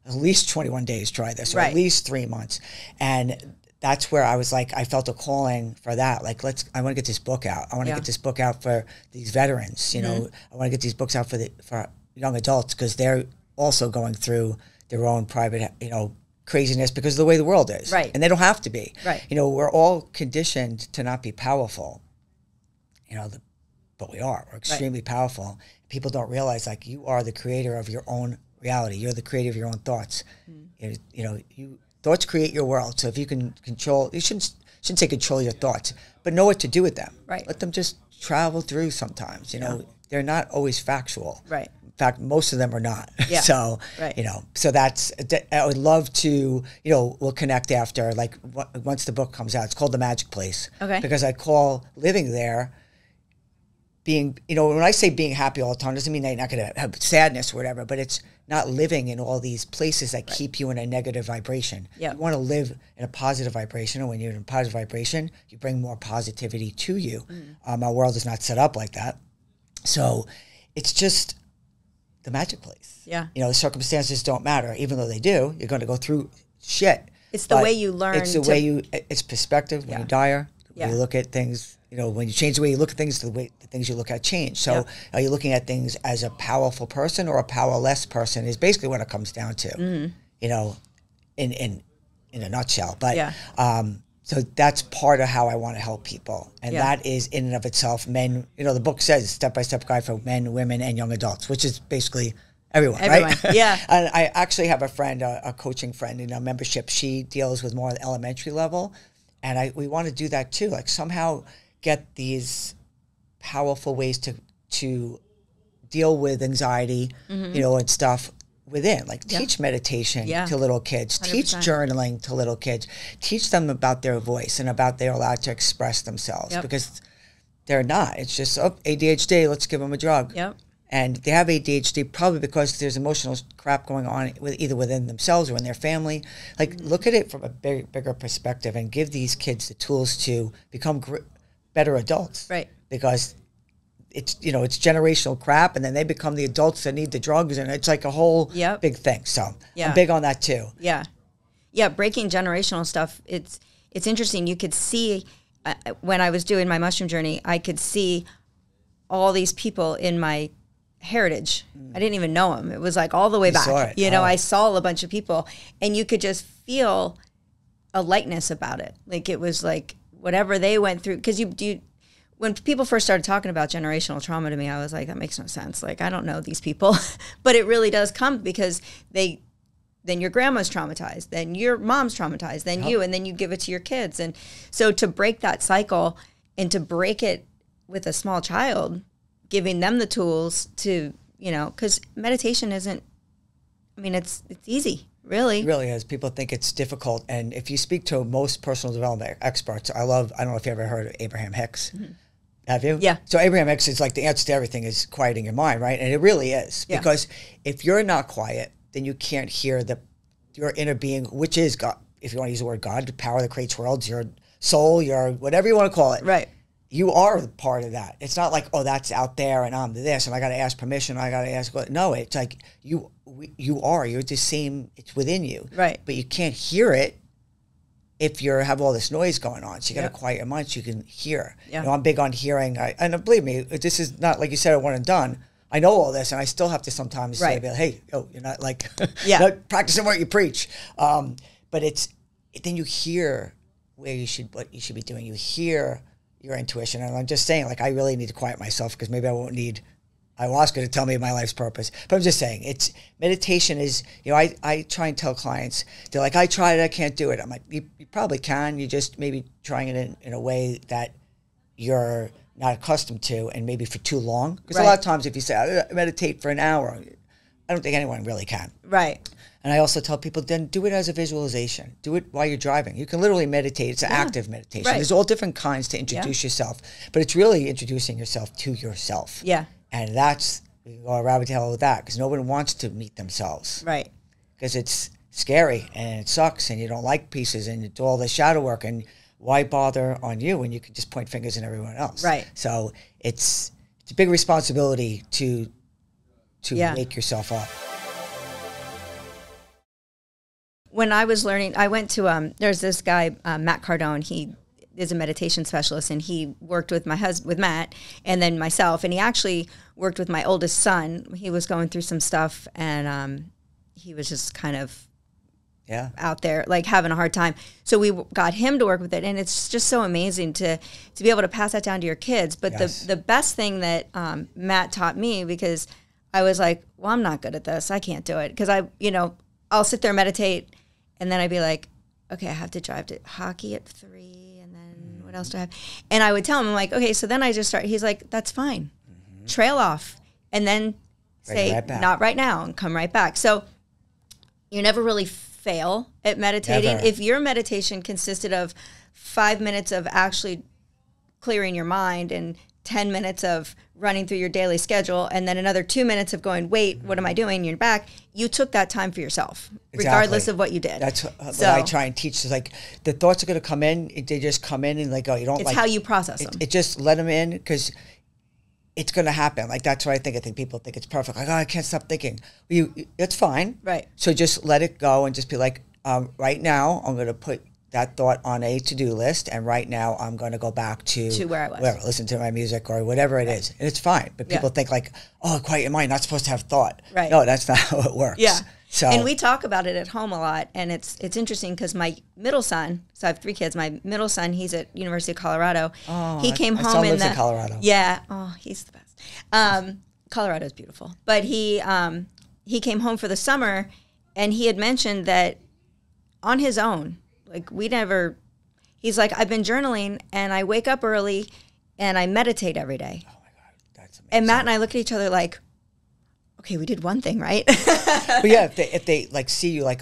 at least 21 days, try this, or at least 3 months. And that's where I was like, I felt a calling for that. Like, I want to get this book out. I want to get this book out for these veterans, I want to get these books out for young adults, because they're also going through their own private, craziness because of the way the world is. And they don't have to be. We're all conditioned to not be powerful, but we are. We're extremely powerful. People don't realize, like, you are the creator of your own reality. You're the creator of your own thoughts. Thoughts create your world. So if you can control, you shouldn't say control your thoughts, but know what to do with them. Let them just travel through sometimes. They're not always factual. In fact, most of them are not. So, so that's, I would love to, we'll connect after, like, once the book comes out. It's called The Magic Place. Because I call living there being, when I say being happy all the time, doesn't mean that you're not going to have sadness or whatever, but it's not living in all these places that keep you in a negative vibration. You want to live in a positive vibration, and when you're in a positive vibration, you bring more positivity to you. Our world is not set up like that. So it's just the magic place. The circumstances don't matter, even though they do. You're going to go through shit. It's the way you learn. It's the way it's perspective. When you dire, when you look at things, when you change the way you look at things, the things you look at change. So are you looking at things as a powerful person or a powerless person is basically what it comes down to, in a nutshell. But so that's part of how I want to help people. And that is in and of itself, men, the book says step-by-step guide for men, women, and young adults, which is basically everyone. Right? And I actually have a friend, a coaching friend in our membership. She deals with more of the elementary level. And we want to do that too. Like, somehow get these powerful ways to deal with anxiety, and stuff within. Like, teach meditation to little kids, 100%. Teach journaling to little kids, teach them about their voice and about they're allowed to express themselves, because they're not. It's just, ADHD, let's give them a drug. And they have ADHD probably because there's emotional crap going on either within themselves or in their family. Like, look at it from a bigger perspective and give these kids the tools to become better adults. Because it's, it's generational crap, and then they become the adults that need the drugs, and it's like a whole big thing. So I'm big on that too. Breaking generational stuff. It's interesting. You could see when I was doing my mushroom journey, I could see all these people in my heritage. I didn't even know them. It was like all the way back. I saw a bunch of people, and you could just feel a lightness about it. Like, it was like whatever they went through, because when people first started talking about generational trauma to me, I was like, that makes no sense. Like, I don't know these people. But it really does come because then your grandma's traumatized, then your mom's traumatized, then you, and then you give it to your kids. And so to break that cycle and to break it with a small child, giving them the tools to, because meditation isn't, it's easy. Really? It really is. People think it's difficult. And if you speak to most personal development experts, I don't know if you ever heard of Abraham Hicks. Mm-hmm. Have you? Yeah. So Abraham Hicks is like the answer to everything is quieting your mind, right? And it really is. Yeah. Because if you're not quiet, then you can't hear your inner being, which is God. If you want to use the word God, the power that creates worlds, your soul, your whatever you want to call it. Right. You are part of that. It's not like, oh, that's out there and I'm this and I got to ask permission. I got to ask. No, it's like you're the same. It's within you. Right. But you can't hear it if you have all this noise going on. So you got to quiet your mind so you can hear. Yeah. I'm big on hearing. And believe me, this is not like you said, a one and done. I know all this, and I still have to sometimes say, hey, you're not like you're not practicing what you preach. But then you hear what you should be doing. You hear your intuition. And I'm just saying, like, I really need to quiet myself because maybe I won't need ayahuasca to tell me my life's purpose. But I'm just saying, meditation is, I try and tell clients, they're like, I tried it, I can't do it. I'm like, you probably can. You just maybe trying it in a way that you're not accustomed to and maybe for too long. Because a lot of times if you say, I meditate for an hour, I don't think anyone really can. Right. And I also tell people, then do it as a visualization. Do it while you're driving. You can literally meditate. It's an active meditation. Right. There's all different kinds to introduce yourself. But it's really introducing yourself to yourself. Yeah. And that's, we can go a rabbit hole with that because no one wants to meet themselves. Right. Because it's scary and it sucks and you don't like pieces and it's all the shadow work and why bother on you when you can just point fingers at everyone else? Right. So it's a big responsibility to wake yourself up. When I was learning, I went to, there's this guy, Matt Cardone. He is a meditation specialist, and he worked with with Matt, and then myself, and he actually worked with my oldest son. He was going through some stuff, and he was just kind of out there, like having a hard time. So we got him to work with it, and it's just so amazing to be able to pass that down to your kids. But the best thing that Matt taught me, because I was like, well, I'm not good at this. I can't do it. Because I'll sit there and meditate, and then I'd be like, okay, I have to drive to hockey at 3, and then what else do I have? And I would tell him, I'm like, okay, so then I just start. He's like, that's fine. Mm-hmm. Trail off. And then say, not right now, and come right back. So you never really fail at meditating. Never. If your meditation consisted of 5 minutes of actually clearing your mind and 10 minutes of running through your daily schedule and then another 2 minutes of going, wait, what am I doing? You're back. You took that time for yourself, regardless of what you did. That's what I try and teach. Is like the thoughts are going to come in. They just come in and like, oh, you don't. It's how you process them. It just let them in because it's going to happen. Like that's what I think. I think people think it's perfect. Like, oh, I can't stop thinking. That's fine. Right. So just let it go and just be like, right now I'm going to put that thought on a to-do list, and right now I'm going to go back to where I was. Listen to my music or whatever it is. And it's fine. But people think like, oh, quiet your mind, not supposed to have thought. Right. No, that's not how it works. Yeah. So, and we talk about it at home a lot, and it's interesting because my middle son, so I have 3 kids, my middle son, he's at University of Colorado. Oh, he came home in Colorado. Yeah. Oh, he's the best. Colorado's beautiful. But he came home for the summer, and he had mentioned that on his own, like he's like, I've been journaling and I wake up early and I meditate every day. Oh my God, that's amazing. And Matt and I look at each other like, okay, we did one thing, right? But yeah, if they like see you, like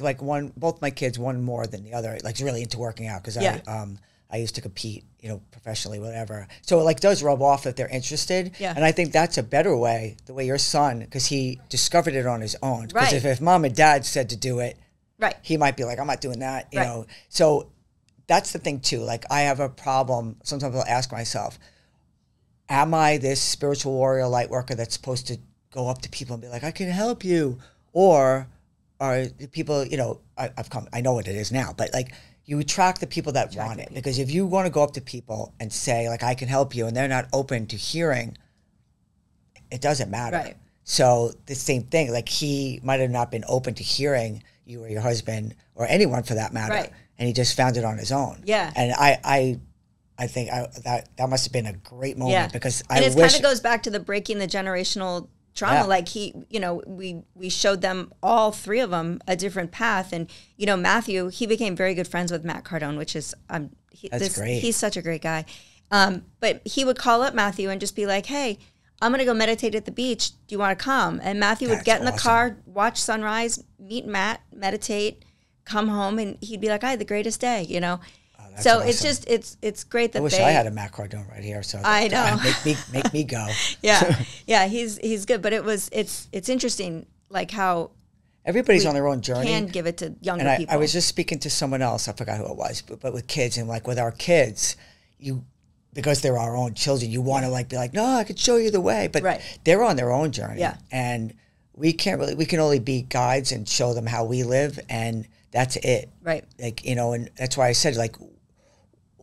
both my kids, one more than the other, like really into working out because I used to compete, professionally, whatever. So it like does rub off if they're interested. Yeah. And I think that's a better way, the way your son, because he discovered it on his own. Because if mom and dad said to do it, right, he might be like, I'm not doing that, you know. So that's the thing too. Like I have a problem. Sometimes I'll ask myself, am I this spiritual warrior light worker that's supposed to go up to people and be like, I can help you? Or are the people, I know what it is now, but like you attract the people that want it. Because if you want to go up to people and say like, I can help you, and they're not open to hearing, it doesn't matter. Right. So the same thing, like he might have not been open to hearing you or your husband or anyone for that matter. Right. And he just found it on his own. Yeah. And I I think that must have been a great moment because and I it wish kind of goes back to the breaking the generational trauma. Like we showed them, all three of them, a different path. And, Matthew, he became very good friends with Matt Cardone, which is, that's great. He's such a great guy. But he would call up Matthew and just be like, hey, I'm going to go meditate at the beach. Do you want to come? And Matthew would get in the car, watch sunrise, meet Matt, meditate, come home, and he'd be like, I had the greatest day, So awesome. it's just, it's great that I wish I had a Matt Cardone right here. So I know. Make me go. Yeah, he's good. But it's interesting, like how everybody's on their own journey. Can give it to younger and people. I was just speaking to someone else. I forgot who it was, but with kids, and like with our kids, because they're our own children, you want to be like, no, I could show you the way, but they're on their own journey. Yeah. And we can only be guides and show them how we live, and that's it. Right. And that's why I said,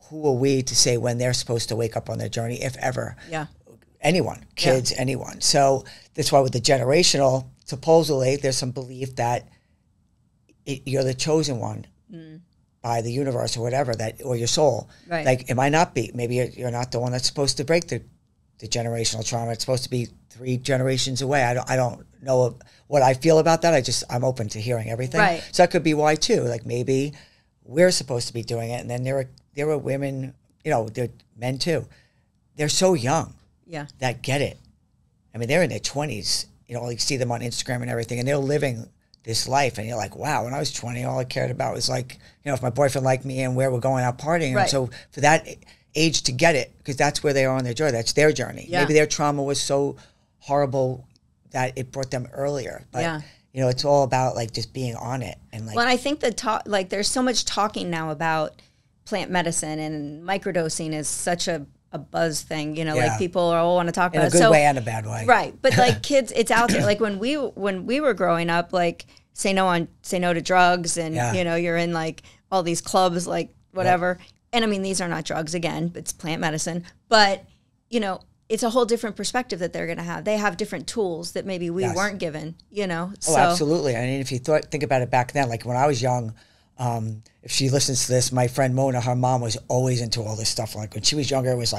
who are we to say when they're supposed to wake up on their journey, if ever? Yeah. Anyone, kids, anyone. So that's why with the generational, supposedly there's some belief that you're the chosen one by the universe or whatever, or your soul. Right. It might not be. Maybe you're not the one that's supposed to break the generational trauma. It's supposed to be 3 generations away. I don't know what I feel about that. I'm open to hearing everything. Right. So that could be why too. Maybe we're supposed to be doing it, and then there are women, they're men too. They're so young. Yeah. That get it. I mean, they're in their 20s. You see them on Instagram and everything, and they're living this life, and you're like, wow, when I was 20, all I cared about was if my boyfriend liked me and where we're going out partying. Right. And so for that age to get it, because that's where they are on their journey, that's their journey. Yeah. Maybe their trauma was so horrible that it brought them earlier. But, it's all about just being on it. And well, and I think there's so much talking now about plant medicine, and microdosing is such a buzz thing, people all want to talk about it. In a good way and a bad way. Right. But kids, it's out there. When we were growing up, say no to drugs, and you're in all these clubs, whatever. Yep. And I mean, these are not drugs again, it's plant medicine, but it's a whole different perspective that they're going to have. They have different tools that maybe we weren't given, Oh, absolutely. I mean, if you think about it back then, when I was young, if she listens to this, my friend Mona, her mom was always into all this stuff. When she was younger, it was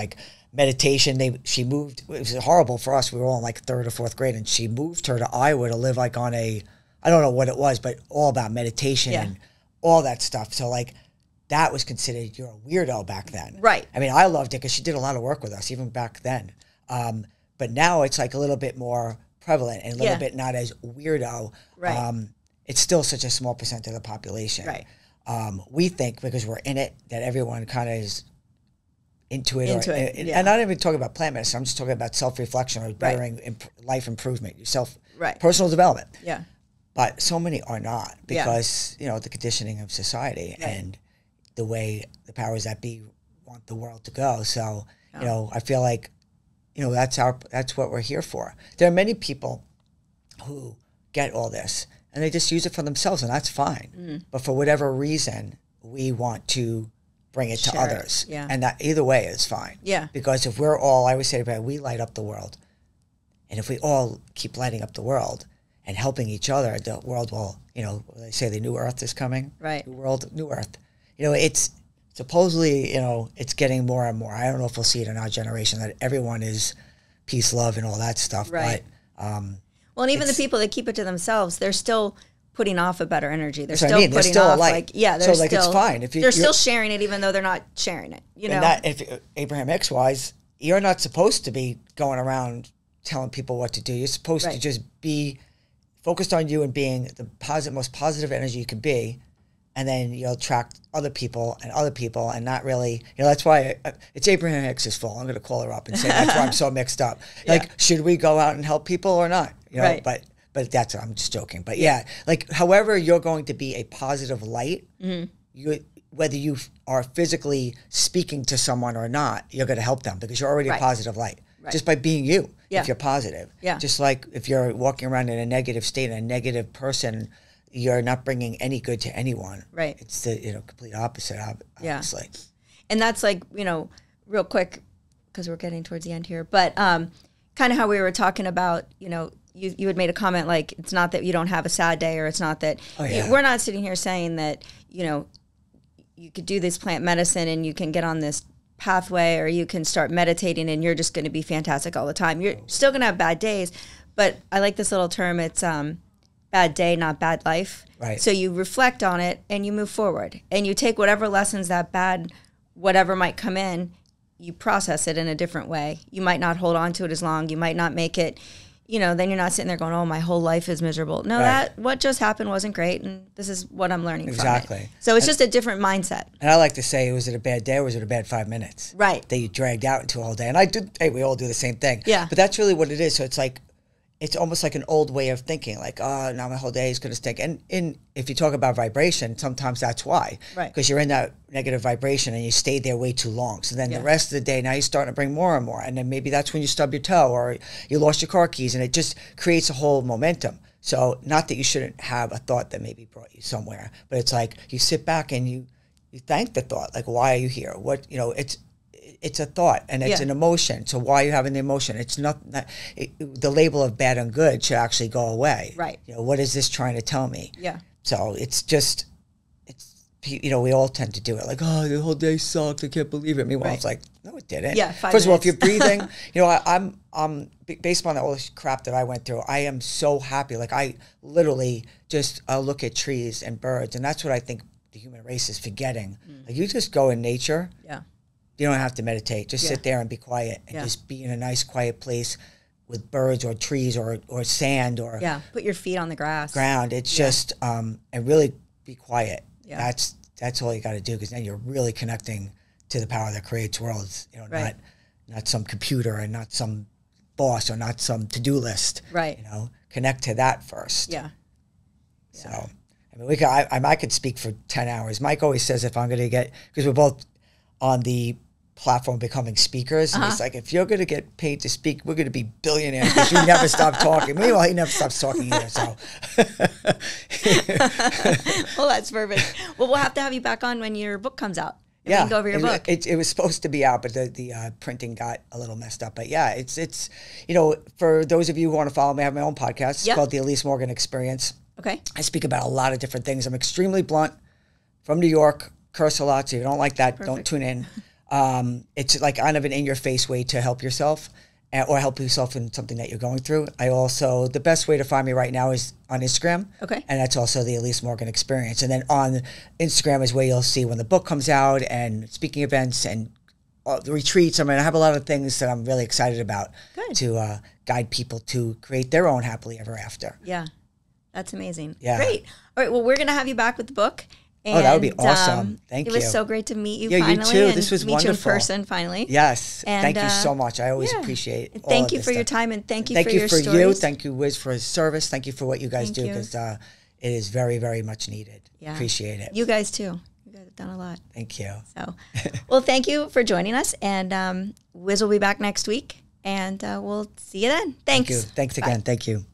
meditation. She moved. It was horrible for us. We were all in 3rd or 4th grade, and she moved her to Iowa to live on I don't know what it was, but all about meditation and all that stuff. So that was considered, you're a weirdo back then. Right. I mean, I loved it because she did a lot of work with us even back then. But now it's a little bit more prevalent and a little bit not as weirdo. Right. It's still such a small percent of the population. Right. We think because we're in it that everyone kind of is into it. And I'm not even talking about plant medicine. I'm just talking about self-reflection or bettering life improvement, personal development. Yeah. But so many are not because, the conditioning of society and the way the powers that be want the world to go. So, I feel that's what we're here for. There are many people who get all this and they just use it for themselves, and that's fine. Mm. But for whatever reason, we want to bring it to others. Yeah. And that either way is fine. Yeah. Because if we're all, I always say, we light up the world. And if we all keep lighting up the world and helping each other, the world will, they say the new earth is coming. Right. New world, new earth. It's supposedly, it's getting more and more. I don't know if we'll see it in our generation that everyone is peace, love, and all that stuff. Right. But, well, and even the people that keep it to themselves, they're still putting off a better energy. They're still putting putting still off they're still, it's fine. If they're still sharing it even though they're not sharing it. And that, if Abraham Hicks wise, you're not supposed to be going around telling people what to do. You're supposed to just be focused on you and being the most positive energy you can be, and then you'll attract other people and not really, that's why it's Abraham Hicks' fault. I'm going to call her up and say that's why I'm so mixed up. Should we go out and help people or not? Right. But that's, I'm just joking. But however you're going to be a positive light, whether you are physically speaking to someone or not, you're going to help them because you're already a positive light. Right. Just by being you, if you're positive. Yeah. Just like if you're walking around in a negative state, a negative person, you're not bringing any good to anyone. Right. It's the complete opposite, obviously. Yeah. And that's real quick, because we're getting towards the end here, but kind of how we were talking about, you had made a comment it's not that you don't have a sad day, or it's not that we're not sitting here saying that, you could do this plant medicine and you can get on this pathway, or you can start meditating and you're just going to be fantastic all the time. You're still going to have bad days, but I like this little term. It's bad day, not bad life. Right. So you reflect on it and you move forward and you take whatever lessons that bad, whatever might come in, you process it in a different way. You might not hold on to it as long. You might not make it, then you're not sitting there going, oh, my whole life is miserable. No, that what just happened wasn't great, and this is what I'm learning from it. So it's just a different mindset. And I like to say, was it a bad day or was it a bad 5 minutes? Right. That you dragged out into all day. And we all do the same thing. Yeah. But that's really what it is. So it's like, it's almost like an old way of thinking, like, oh, now my whole day is going to stink. And if you talk about vibration, sometimes that's why. Right. Because you're in that negative vibration and you stayed there way too long. So then the rest of the day, now you're starting to bring more and more. And then maybe that's when you stub your toe or you lost your car keys, and it just creates a whole momentum. So not that you shouldn't have a thought that maybe brought you somewhere, but it's like you sit back and you thank the thought. Like, why are you here? What, it's a thought and it's an emotion. So why are you having the emotion? It's the label of bad and good should actually go away. Right. What is this trying to tell me? Yeah. So we all tend to do it. Like, oh, the whole day sucked. I can't believe it. Meanwhile, it's like, no, it didn't. Yeah. First of all, if you're breathing, I'm based on all this crap that I went through, I am so happy. Like, I literally just look at trees and birds, and that's what I think the human race is forgetting. Like, you just go in nature. Yeah. You don't have to meditate. Just sit there and be quiet and just be in a nice, quiet place with birds or trees or sand or put your feet on the ground. It's just and really be quiet. Yeah. That's all you got to do, because then you're really connecting to the power that creates worlds. Not some computer and not some boss or not some to-do list. Right. Connect to that first. Yeah. So I mean, I could speak for 10 hours. Mike always says if I'm going to get, because we're both on the platform becoming speakers, and he's like, if you're going to get paid to speak, we're going to be billionaires because you never stop talking. Meanwhile, he never stops talking either. So, well, that's perfect. Well, we'll have to have you back on when your book comes out. We can go over your book. It was supposed to be out, but the printing got a little messed up. But yeah, it's for those of you who want to follow me, I have my own podcast. It's called the Elise Morgan Experience. Okay. I speak about a lot of different things. I'm extremely blunt, from New York, curse a lot. So if you don't like that, don't tune in. It's like kind of an in-your-face way to help yourself or help yourself in something that you're going through. The best way to find me right now is on Instagram. Okay. And that's also the Elise Morgan Experience. And then on Instagram is where you'll see when the book comes out and speaking events and the retreats. I mean, I have a lot of things that I'm really excited about to guide people to create their own happily ever after. Yeah. That's amazing. Yeah. Great. All right. Well, we're going to have you back with the book. And, that would be awesome. Thank you. It was so great to meet you You finally. too. This was meet wonderful. You in person finally. Yes. And, thank you so much. I always appreciate all Thank you of for this your stuff. time, and thank you for your stories. Thank you for you. Thank you, Wiz, for his service. Thank you for what you guys do, because it is very, very much needed. Yeah. Appreciate it. You guys too. You guys have done a lot. Thank you. So, well, thank you for joining us, and Wiz will be back next week, and we'll see you then. Thanks. Thank you. Thanks again. Bye. Thank you.